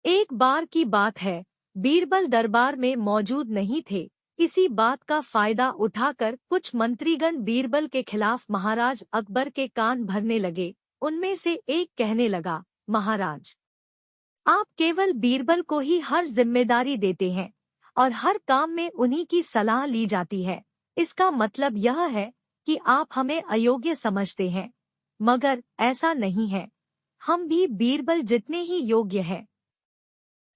एक बार की बात है, बीरबल दरबार में मौजूद नहीं थे। इसी बात का फायदा उठाकर कुछ मंत्रीगण बीरबल के खिलाफ महाराज अकबर के कान भरने लगे। उनमें से एक कहने लगा, महाराज, आप केवल बीरबल को ही हर जिम्मेदारी देते हैं और हर काम में उन्हीं की सलाह ली जाती है। इसका मतलब यह है कि आप हमें अयोग्य समझते हैं, मगर ऐसा नहीं है। हम भी बीरबल जितने ही योग्य हैं।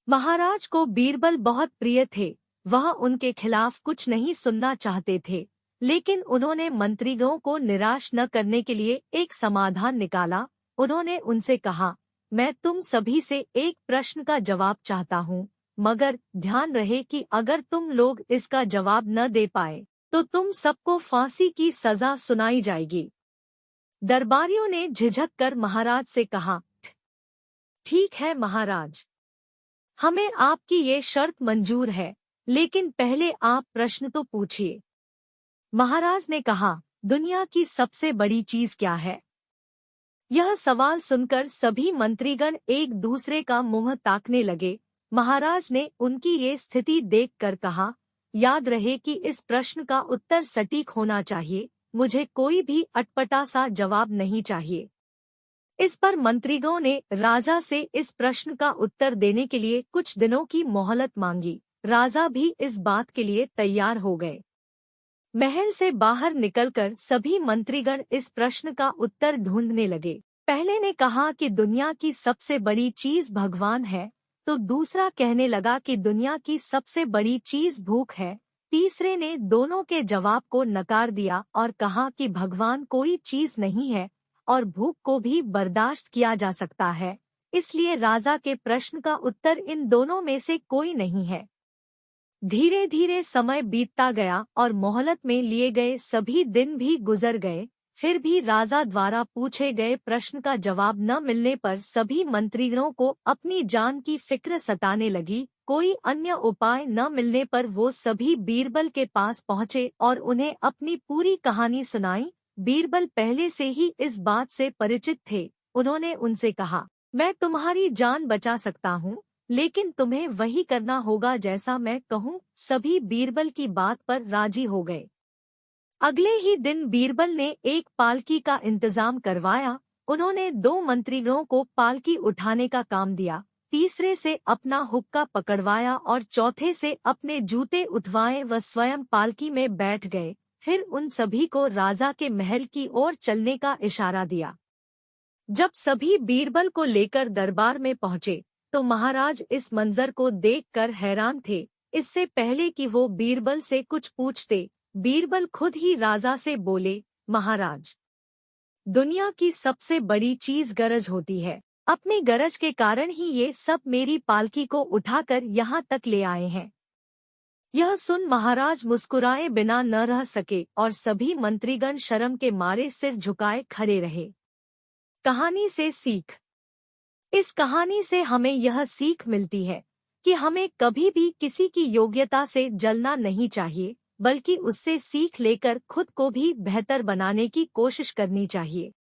महाराज को बीरबल बहुत प्रिय थे। वह उनके खिलाफ कुछ नहीं सुनना चाहते थे, लेकिन उन्होंने मंत्रीगणों को निराश न करने के लिए एक समाधान निकाला। उन्होंने उनसे कहा, मैं तुम सभी से एक प्रश्न का जवाब चाहता हूँ, मगर ध्यान रहे कि अगर तुम लोग इसका जवाब न दे पाए तो तुम सबको फांसी की सजा सुनाई जाएगी। दरबारियों ने झिझक कर महाराज से कहा, ठीक है महाराज, हमें आपकी ये शर्त मंजूर है, लेकिन पहले आप प्रश्न तो पूछिए। महाराज ने कहा, दुनिया की सबसे बड़ी चीज क्या है? यह सवाल सुनकर सभी मंत्रीगण एक दूसरे का मुंह ताकने लगे। महाराज ने उनकी ये स्थिति देखकर कहा, याद रहे कि इस प्रश्न का उत्तर सटीक होना चाहिए। मुझे कोई भी अटपटा सा जवाब नहीं चाहिए। इस पर मंत्रीगणों ने राजा से इस प्रश्न का उत्तर देने के लिए कुछ दिनों की मोहलत मांगी। राजा भी इस बात के लिए तैयार हो गए। महल से बाहर निकलकर सभी मंत्रीगण इस प्रश्न का उत्तर ढूंढने लगे। पहले ने कहा कि दुनिया की सबसे बड़ी चीज भगवान है, तो दूसरा कहने लगा कि दुनिया की सबसे बड़ी चीज भूख है। तीसरे ने दोनों के जवाब को नकार दिया और कहा कि भगवान कोई चीज नहीं है और भूख को भी बर्दाश्त किया जा सकता है। इसलिए राजा के प्रश्न का उत्तर इन दोनों में से कोई नहीं है। धीरे धीरे समय बीतता गया और मोहलत में लिए गए सभी दिन भी गुजर गए। फिर भी राजा द्वारा पूछे गए प्रश्न का जवाब न मिलने पर सभी मंत्रीगणों को अपनी जान की फिक्र सताने लगी। कोई अन्य उपाय न मिलने पर वो सभी बीरबल के पास पहुँचे और उन्हें अपनी पूरी कहानी सुनाई। बीरबल पहले से ही इस बात से परिचित थे। उन्होंने उनसे कहा, मैं तुम्हारी जान बचा सकता हूँ, लेकिन तुम्हें वही करना होगा जैसा मैं कहूँ। सभी बीरबल की बात पर राजी हो गए। अगले ही दिन बीरबल ने एक पालकी का इंतजाम करवाया। उन्होंने 2 मंत्रीगणों को पालकी उठाने का काम दिया, तीसरे से अपना हुक्का पकड़वाया और चौथे से अपने जूते उठवाए व स्वयं पालकी में बैठ गए। फिर उन सभी को राजा के महल की ओर चलने का इशारा दिया। जब सभी बीरबल को लेकर दरबार में पहुँचे तो महाराज इस मंजर को देखकर हैरान थे। इससे पहले कि वो बीरबल से कुछ पूछते, बीरबल खुद ही राजा से बोले, महाराज, दुनिया की सबसे बड़ी चीज गरज होती है। अपनी गरज के कारण ही ये सब मेरी पालकी को उठाकर यहाँ तक ले आए हैं। यह सुन महाराज मुस्कुराए बिना न रह सके और सभी मंत्रीगण शर्म के मारे सिर झुकाए खड़े रहे। कहानी से सीख। इस कहानी से हमें यह सीख मिलती है कि हमें कभी भी किसी की योग्यता से जलना नहीं चाहिए, बल्कि उससे सीख लेकर खुद को भी बेहतर बनाने की कोशिश करनी चाहिए।